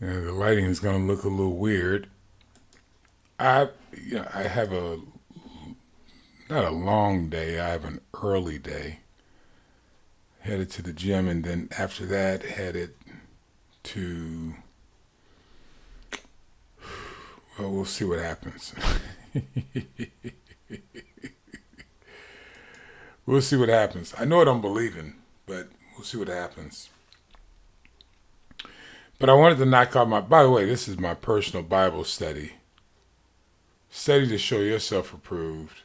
The lighting is going to look a little weird. I have a not a long day. I have an early day. Headed to the gym, and then after that, headed to. Well, we'll see what happens. We'll see what happens. I know what I'm believing, but we'll see what happens. But I wanted to knock out my. By the way, this is my personal Bible study. Study to show yourself approved.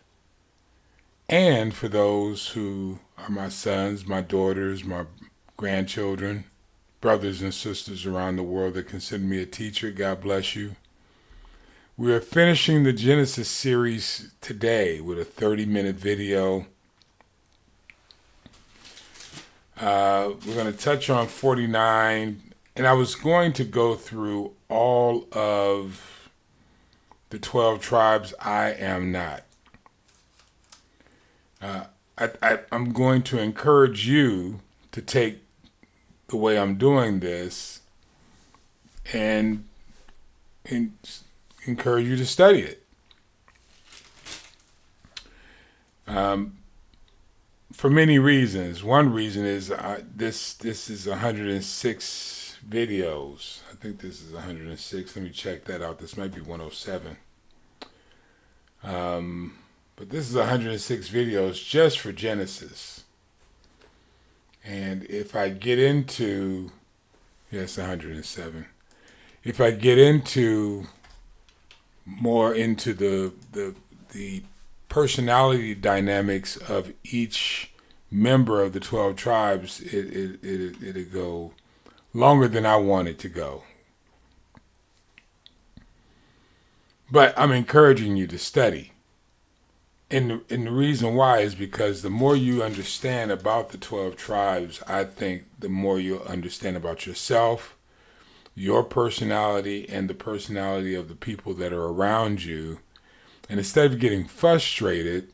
And for those who are my sons, my daughters, my grandchildren, brothers and sisters around the world that consider me a teacher, God bless you. We are finishing the Genesis series today with a 30-minute video. We're going to touch on 49, and I was going to go through all of the 12 tribes. I am not. I'm going to encourage you to take the way I'm doing this and, and encourage you to study it. For many reasons. One reason is this is 106 videos. I think this is 106. Let me check that out. This might be 107. But this is 106 videos just for Genesis. And if I get into, yes, 107. If I get into more into the personality dynamics of each member of the 12 tribes, it'd go longer than I want it to go. But I'm encouraging you to study. And the reason why is because the more you understand about the 12 tribes, I think the more you'll understand about yourself, your personality, and the personality of the people that are around you. And instead of getting frustrated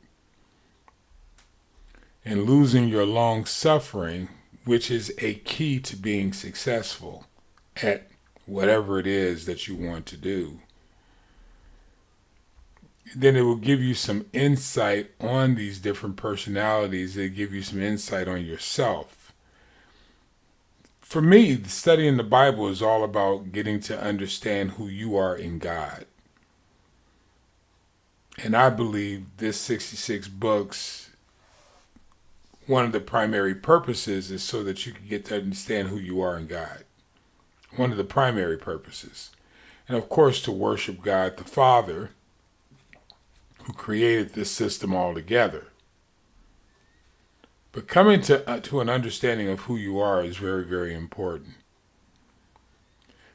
and losing your long suffering, which is a key to being successful at whatever it is that you want to do, then it will give you some insight on these different personalities. It'll give you some insight on yourself. For me, studying the Bible is all about getting to understand who you are in God. And I believe this 66 books, one of the primary purposes is so that you can get to understand who you are in God. One of the primary purposes. And of course, to worship God the Father, who created this system altogether. But coming to an understanding of who you are is very, very important.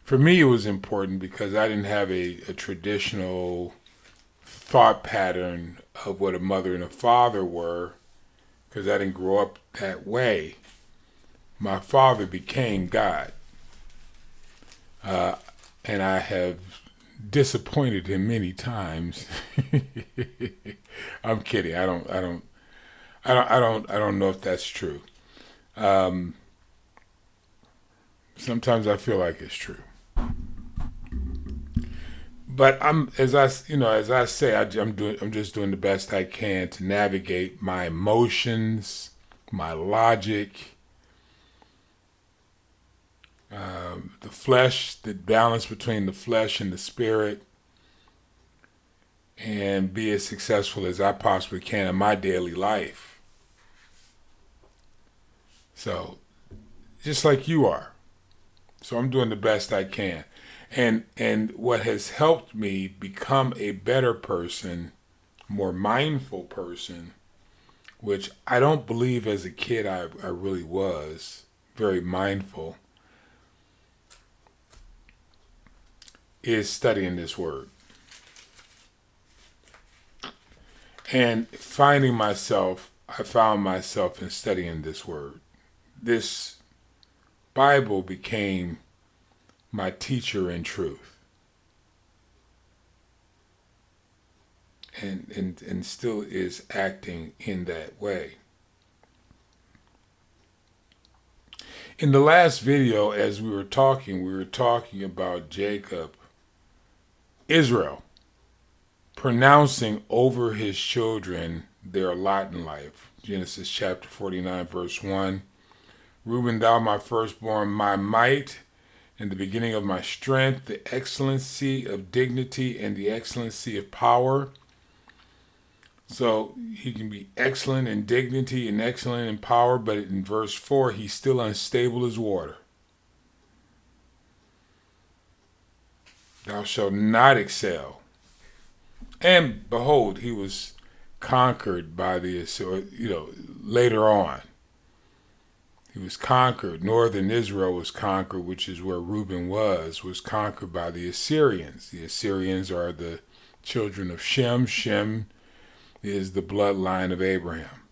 For me, it was important because I didn't have a traditional thought pattern of what a mother and a father were, because I didn't grow up that way. My father became God. And I have disappointed him many times. I'm kidding. I don't know if that's true. Sometimes I feel like it's true. But as I say, I'm just doing the best I can to navigate my emotions, my logic, the flesh, the balance between the flesh and the spirit, and be as successful as I possibly can in my daily life. So, just like you are. So I'm doing the best I can. And what has helped me become a better person, more mindful person, which I don't believe as a kid I really was very mindful, is studying this word. And I found myself in studying this word. This Bible became my teacher in truth. And still is acting in that way. In the last video, as we were talking about Jacob, Israel, pronouncing over his children their lot in life. Genesis chapter 49, verse 1. Reuben, thou my firstborn, my might, and the beginning of my strength, the excellency of dignity and the excellency of power. So he can be excellent in dignity and excellent in power, but in verse 4, he's still unstable as water. Thou shalt not excel. And behold, he was conquered by the later on. He was conquered. Northern Israel was conquered, which is where Reuben was conquered by the Assyrians. The Assyrians are the children of Shem. Shem is the bloodline of Abraham.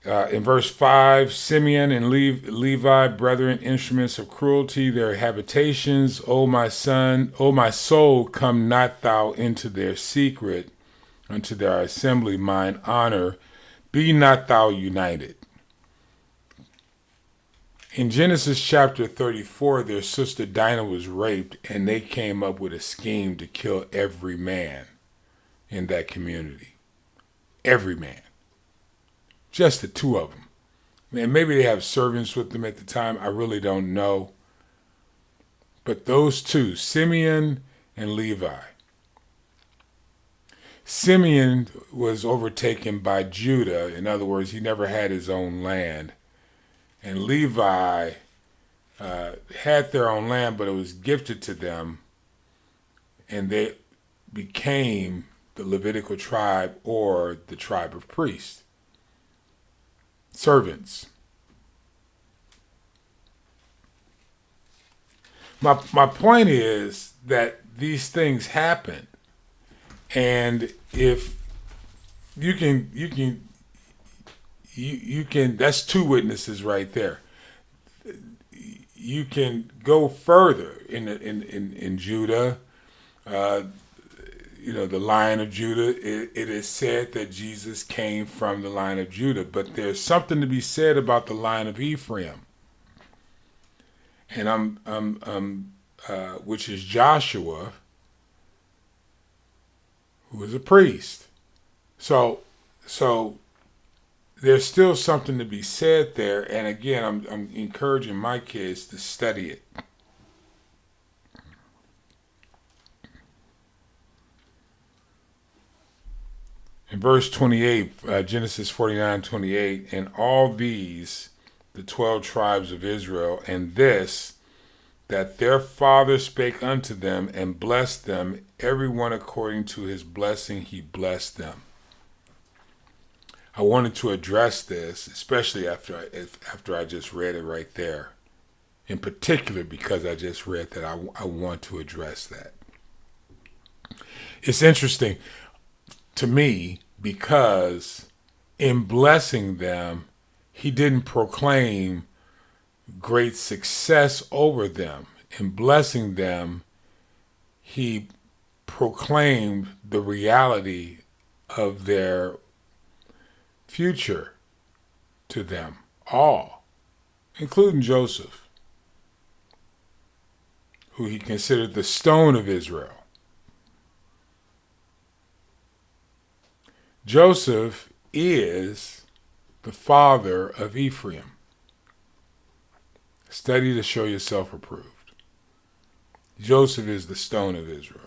In verse 5, Simeon and Levi, brethren, instruments of cruelty, their habitations, O my son, O my soul, come not thou into their secret, unto their assembly, mine honor, be not thou united. In Genesis chapter 34, their sister Dinah was raped, and they came up with a scheme to kill every man in that community. Every man. Just the two of them. Man, maybe they have servants with them at the time. I really don't know. But those two, Simeon and Levi. Simeon was overtaken by Judah. In other words, he never had his own land. And Levi had their own land, but it was gifted to them. And they became the Levitical tribe, or the tribe of priests. Servants. My point is that these things happen. And if you can, that's two witnesses right there. You can go further in Judah. The Lion of Judah. It is said that Jesus came from the line of Judah, but there's something to be said about the line of Ephraim, and which is Joshua, who was a priest. So there's still something to be said there. And again, I'm encouraging my kids to study it. In verse 28, Genesis 49:28, and all these, the 12 tribes of Israel, and this, that their father spake unto them and blessed them, every one according to his blessing he blessed them. I wanted to address this, especially after I just read it right there. In particular, because I just read that, I want to address that. It's interesting to me, because in blessing them, he didn't proclaim great success over them. In blessing them, he proclaimed the reality of their future to them all, including Joseph, who he considered the stone of Israel. Joseph is the father of Ephraim. Study to show yourself approved. Joseph is the stone of Israel.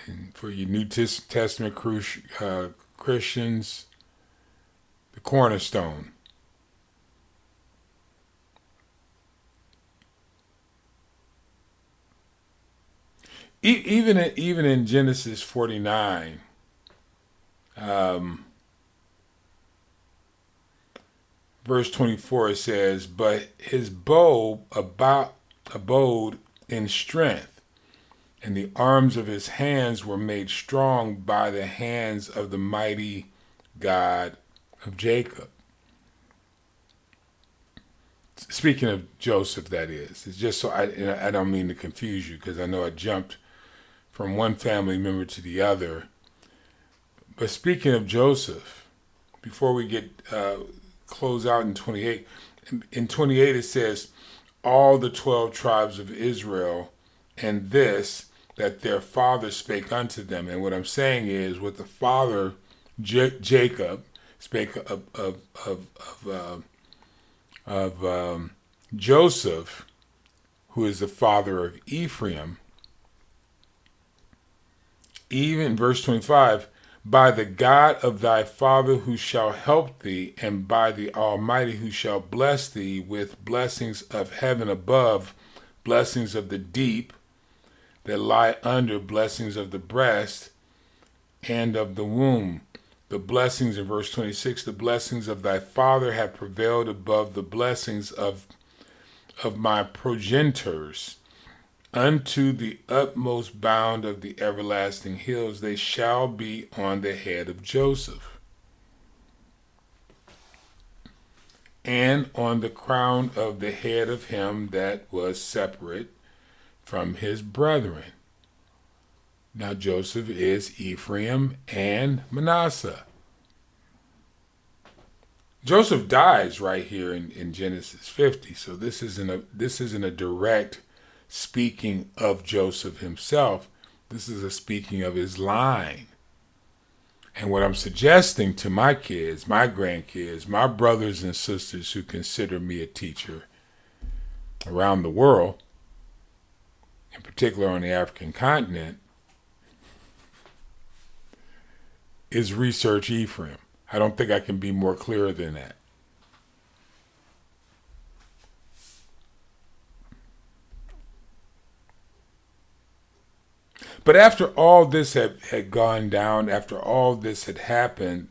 And for you New Testament Christians, the cornerstone. Even in Genesis 49, verse 24, it says, but his bow abode in strength, and the arms of his hands were made strong by the hands of the mighty God of Jacob. Speaking of Joseph, that is. It's just so I don't mean to confuse you, because I know I jumped from one family member to the other. But speaking of Joseph, before we get close out in 28, in 28 it says, all the 12 tribes of Israel, and this, that their father spake unto them. And what I'm saying is, what the father, Jacob, spake of Joseph, who is the father of Ephraim, even verse 25, by the God of thy father who shall help thee, and by the Almighty who shall bless thee with blessings of heaven above, blessings of the deep that lie under, blessings of the breast and of the womb. The blessings in verse 26, the blessings of thy father have prevailed above the blessings of my progenitors. Unto the utmost bound of the everlasting hills, they shall be on the head of Joseph, and on the crown of the head of him that was separate from his brethren. Now Joseph is Ephraim and Manasseh. Joseph dies right here in Genesis 50, so this isn't a direct speaking of Joseph himself. This is a speaking of his line. And what I'm suggesting to my kids, my grandkids, my brothers and sisters who consider me a teacher around the world, in particular on the African continent, is research Ephraim. I don't think I can be more clear than that. But after all this had gone down, after all this had happened,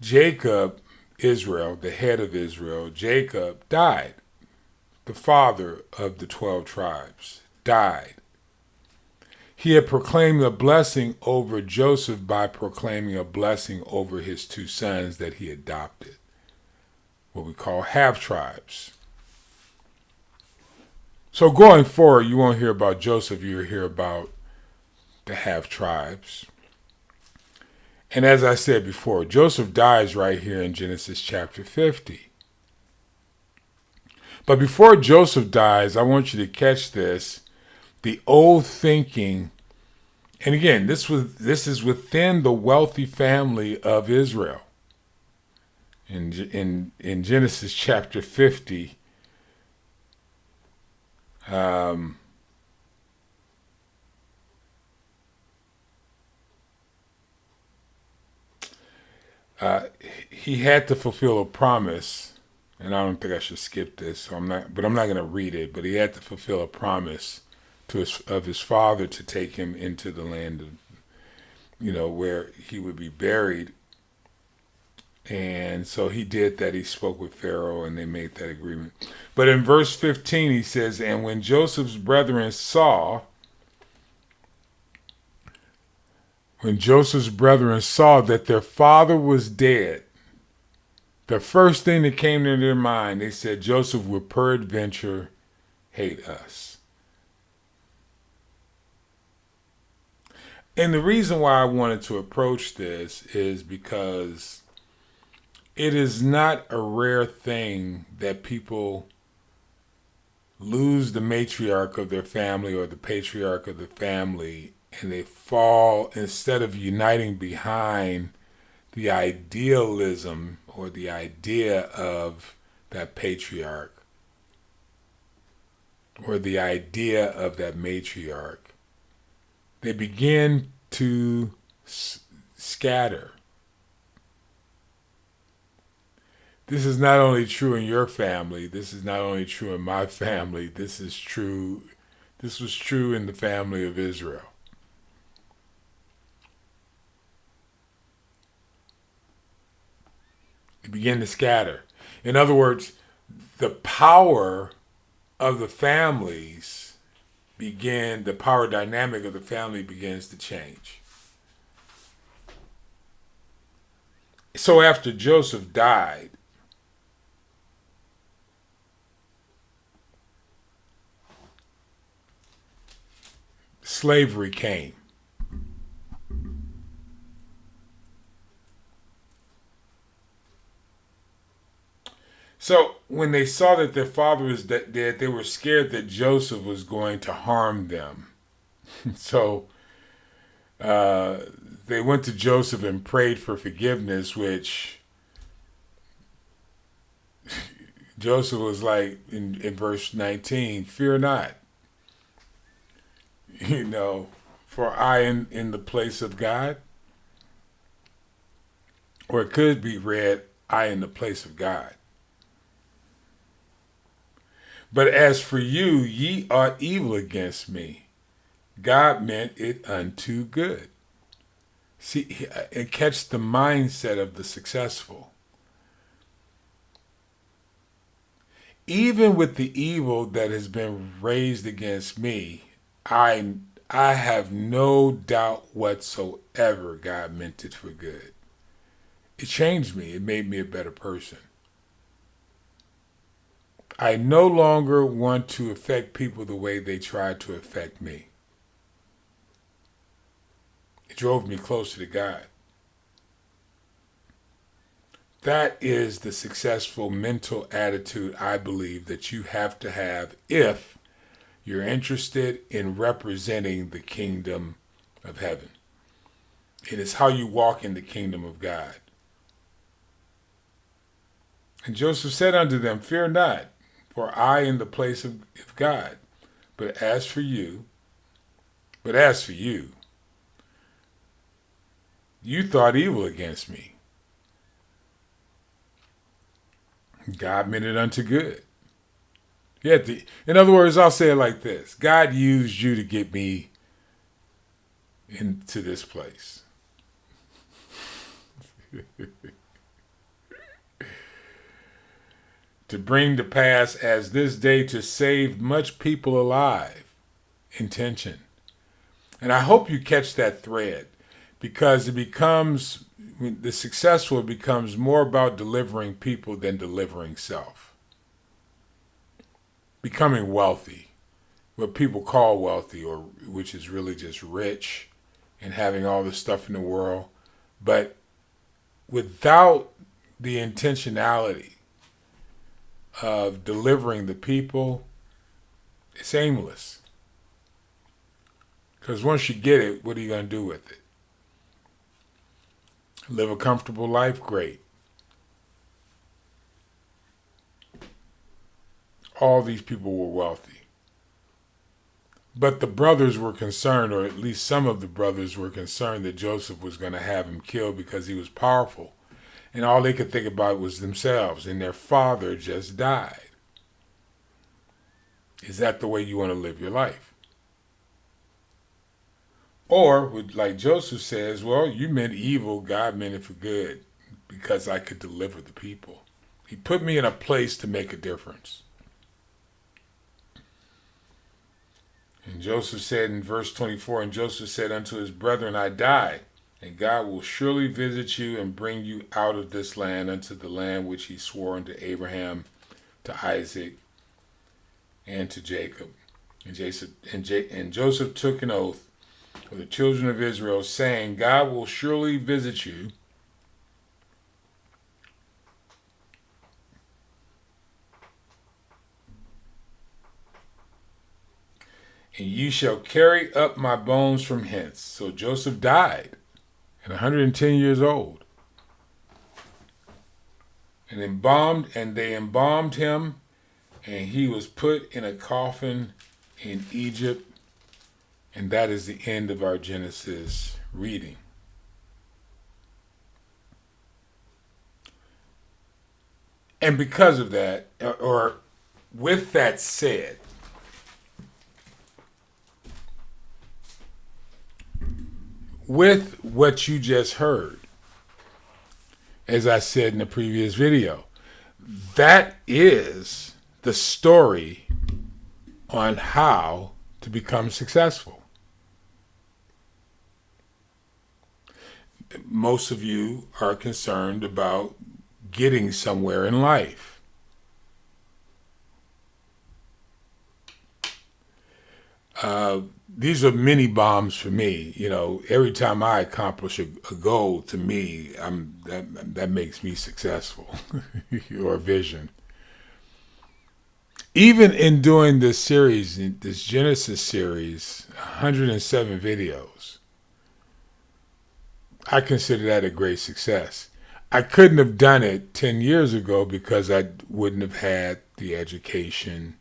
Jacob, Israel, the head of Israel, Jacob died. The father of the 12 tribes died. He had proclaimed a blessing over Joseph by proclaiming a blessing over his 2 sons that he adopted, what we call half-tribes. So going forward, you won't hear about Joseph, you'll hear about the half-tribes. And as I said before, Joseph dies right here in Genesis chapter 50. But before Joseph dies, I want you to catch this. The old thinking, and again, this is within the wealthy family of Israel. In Genesis chapter 50, he had to fulfill a promise, and I don't think I should skip this, so I'm not going to read it, but he had to fulfill a promise of his father to take him into the land of, where he would be buried. And so he did that. He spoke with Pharaoh and they made that agreement. But in verse 15 he says, and when Joseph's brethren saw that their father was dead, the first thing that came to their mind, they said, Joseph would peradventure hate us. And the reason why I wanted to approach this is because it is not a rare thing that people lose the matriarch of their family or the patriarch of the family, and they fall, instead of uniting behind the idealism or the idea of that patriarch or the idea of that matriarch, they begin to scatter. This is not only true in your family, this is not only true in my family, this was true in the family of Israel. They begin to scatter. In other words, the power of the families the power dynamic of the family begins to change. So after Joseph died, slavery came. So when they saw that their father was dead, they were scared that Joseph was going to harm them. So they went to Joseph and prayed for forgiveness, which Joseph was like in verse 19, fear not, for I in the place of God. Or it could be read, I in the place of God. But as for you, ye are evil against me. God meant it unto good. See, and catch the mindset of the successful. Even with the evil that has been raised against me, I have no doubt whatsoever God meant it for good. It changed me. It made me a better person. I no longer want to affect people the way they tried to affect me. It drove me closer to God. That is the successful mental attitude I believe that you have to have if you're interested in representing the kingdom of heaven. It is how you walk in the kingdom of God. And Joseph said unto them, fear not, for I in the place of God. But as for you, you thought evil against me. God meant it unto good. In other words, I'll say it like this. God used you to get me into this place. To bring to pass as this day to save much people alive. Intention. And I hope you catch that thread, because the successful becomes more about delivering people than delivering self. Becoming wealthy, what people call wealthy, or which is really just rich and having all the stuff in the world, but without the intentionality of delivering the people, it's aimless. Because once you get it, what are you going to do with it? Live a comfortable life? Great. All these people were wealthy. But the brothers were concerned, or at least some of the brothers were concerned, that Joseph was going to have him killed because he was powerful. And all they could think about was themselves, and their father just died. Is that the way you want to live your life? Or, like Joseph says, well, you meant evil, God meant it for good, because I could deliver the people. He put me in a place to make a difference. And Joseph said in verse 24, and Joseph said unto his brethren, I die, and God will surely visit you and bring you out of this land unto the land which he swore unto Abraham, to Isaac, and to Jacob. And Joseph took an oath for the children of Israel, saying, God will surely visit you, and you shall carry up my bones from hence. So Joseph died at 110 years old. And they embalmed him, and he was put in a coffin in Egypt. And that is the end of our Genesis reading. And because of that, or with that said, with what you just heard, as I said in the previous video, that is the story on how to become successful. Most of you are concerned about getting somewhere in life. these are mini bombs for me. You know, every time I accomplish a goal, to me, that makes me successful, or a vision. Even in doing this series, this Genesis series, 107 videos, I consider that a great success. I couldn't have done it 10 years ago because I wouldn't have had the education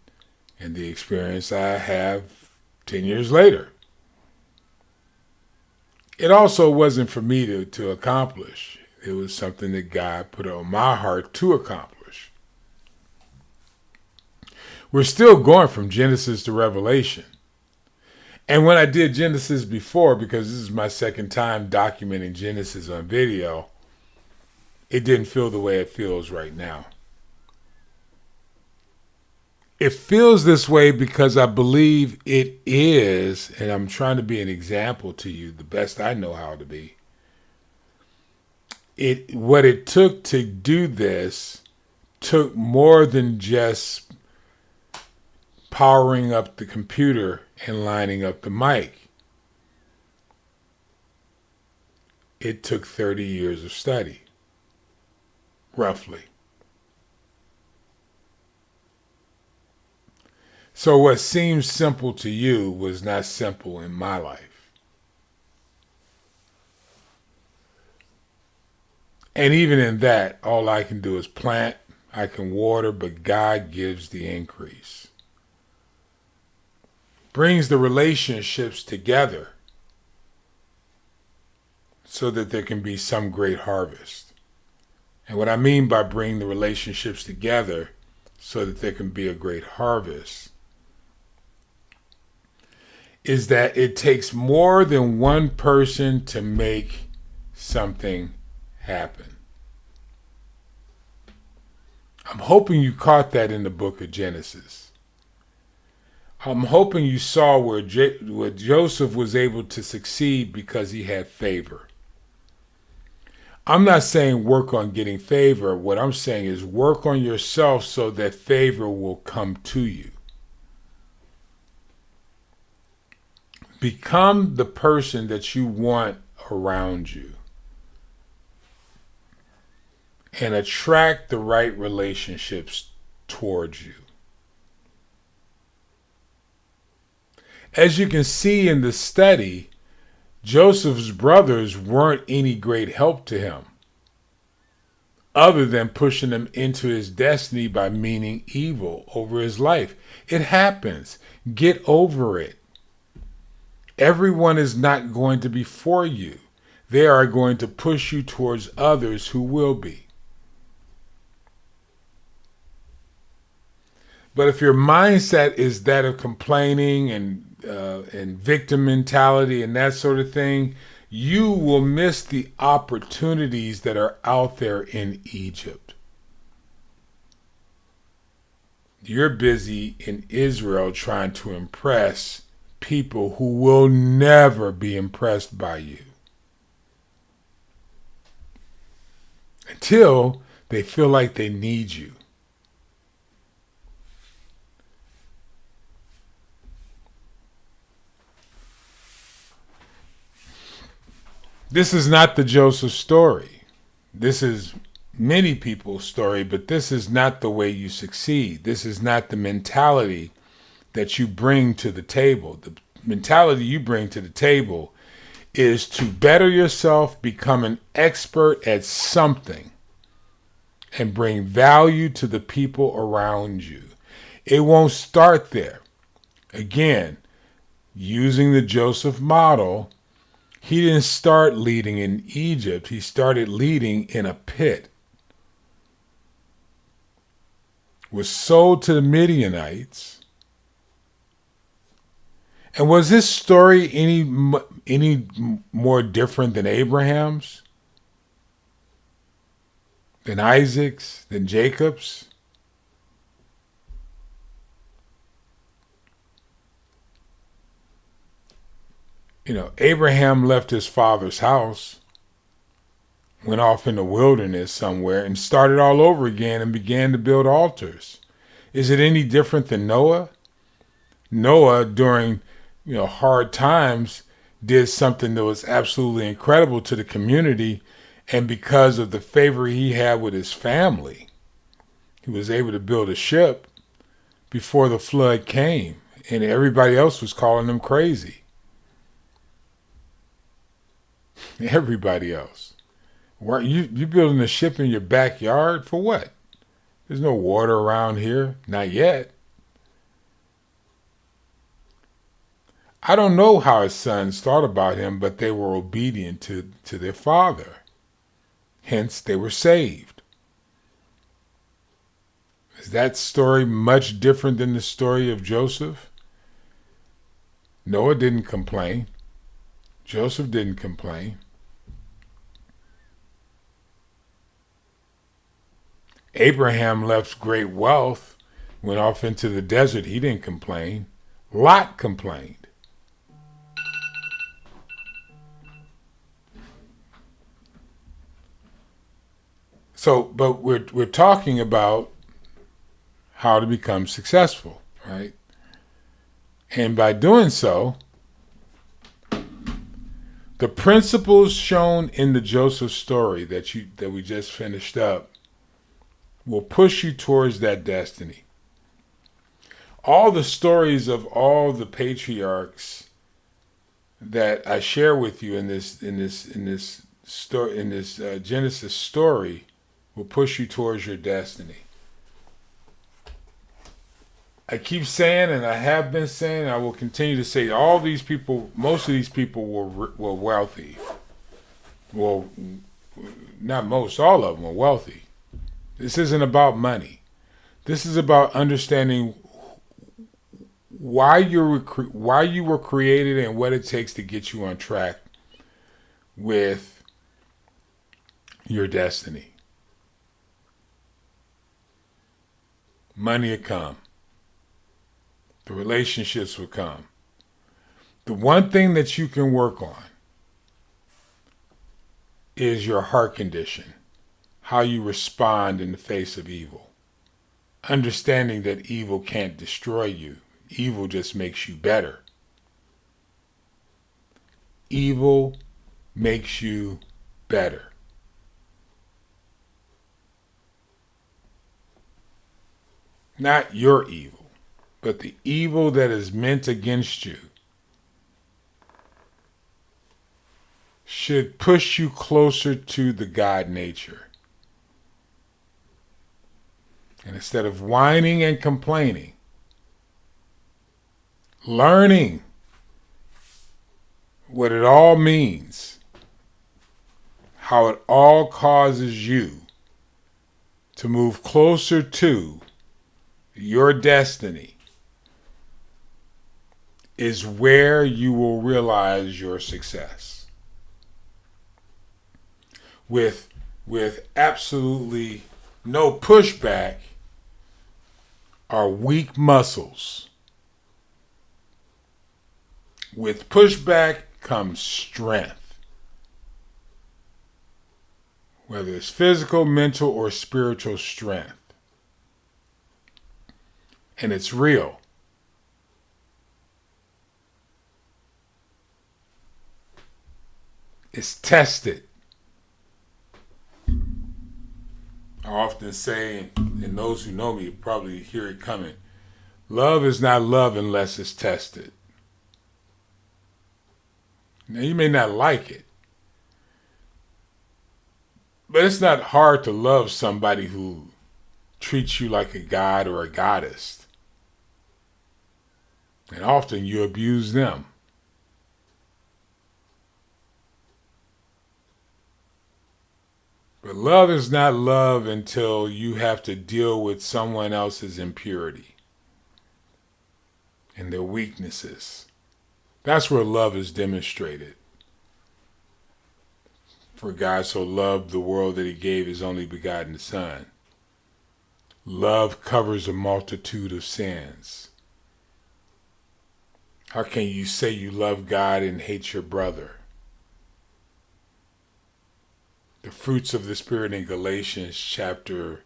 and the experience I have 10 years later. It also wasn't for me to accomplish. It was something that God put on my heart to accomplish. We're still going from Genesis to Revelation. And when I did Genesis before, because this is my second time documenting Genesis on video, it didn't feel the way it feels right now. It feels this way because I believe it is, and I'm trying to be an example to you, the best I know how to be. What it took to do this took more than just powering up the computer and lining up the mic. It took 30 years of study, roughly. So what seems simple to you was not simple in my life. And even in that, all I can do is plant, I can water, but God gives the increase. Brings the relationships together so that there can be some great harvest. And what I mean by bring the relationships together so that there can be a great harvest is that it takes more than one person to make something happen. I'm hoping you caught that in the book of Genesis. I'm hoping you saw where Joseph was able to succeed because he had favor. I'm not saying work on getting favor. What I'm saying is work on yourself so that favor will come to you. Become the person that you want around you. And attract the right relationships towards you. As you can see in the study, Joseph's brothers weren't any great help to him, other than pushing him into his destiny by meaning evil over his life. It happens. Get over it. Everyone is not going to be for you. They are going to push you towards others who will be. But if your mindset is that of complaining and victim mentality and that sort of thing, you will miss the opportunities that are out there in Egypt. You're busy in Israel trying to impress people who will never be impressed by you until they feel like they need you. This is not the Joseph story. This is many people's story, but this is not the way you succeed. This is not the mentality that you bring to the table. The mentality you bring to the table is to better yourself, become an expert at something, and bring value to the people around you. It won't start there. Again, using the Joseph model, he didn't start leading in Egypt. He started leading in a pit. Was sold to the Midianites. And was this story any more different than Abraham's? Than Isaac's? Than Jacob's? You know, Abraham left his father's house, went off in the wilderness somewhere, and started all over again and began to build altars. Is it any different than Noah? Noah, during hard times, did something that was absolutely incredible to the community. And because of the favor he had with his family, he was able to build a ship before the flood came. And everybody else was calling him crazy. Everybody else. You building a ship in your backyard for what? There's no water around here. Not yet. I don't know how his sons thought about him, but they were obedient to their father. Hence, they were saved. Is that story much different than the story of Joseph? Noah didn't complain. Joseph didn't complain. Abraham left great wealth, went off into the desert. He didn't complain. Lot complained. So, but we're talking about how to become successful, right? And by doing so, the principles shown in the Joseph story that we just finished up will push you towards that destiny. All the stories of all the patriarchs that I share with you in this Genesis story will push you towards your destiny. I keep saying, and I have been saying, and I will continue to say, all these people, most of these people were wealthy. Well, not most, all of them were wealthy. This isn't about money. This is about understanding why you were created and what it takes to get you on track with your destiny. Money will come. The relationships will come. The one thing that you can work on is your heart condition, how you respond in the face of evil. Understanding that evil can't destroy you. Evil just makes you better. Evil makes you better. Not your evil, but the evil that is meant against you should push you closer to the God nature. And instead of whining and complaining, learning what it all means, how it all causes you to move closer to your destiny, is where you will realize your success. With absolutely no pushback are weak muscles. With pushback comes strength. Whether it's physical, mental, or spiritual strength. And it's real. It's tested. I often say, and those who know me probably hear it coming, love is not love unless it's tested. Now, you may not like it, but it's not hard to love somebody who treats you like a god or a goddess. And often you abuse them. But love is not love until you have to deal with someone else's impurity and their weaknesses. That's where love is demonstrated. For God so loved the world that he gave his only begotten Son. Love covers a multitude of sins. How can you say you love God and hate your brother? The fruits of the Spirit in Galatians chapter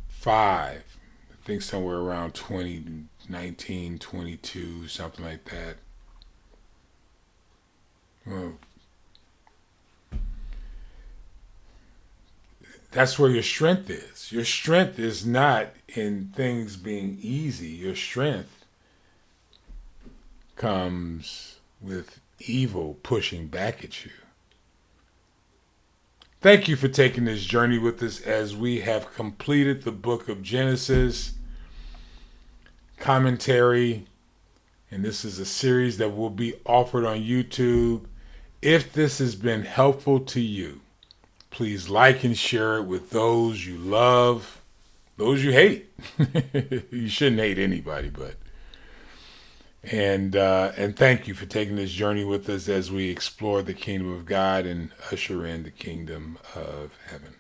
5, I think somewhere around 2019, 22, something like that. Well, that's where your strength is. Your strength is not in things being easy. Your strength comes with evil pushing back at you. Thank you for taking this journey with us as we have completed the book of Genesis commentary. And this is a series that will be offered on YouTube. If this has been helpful to you, please like and share it with those you love, those you hate. You shouldn't hate anybody, but. And thank you for taking this journey with us as we explore the kingdom of God and usher in the kingdom of heaven.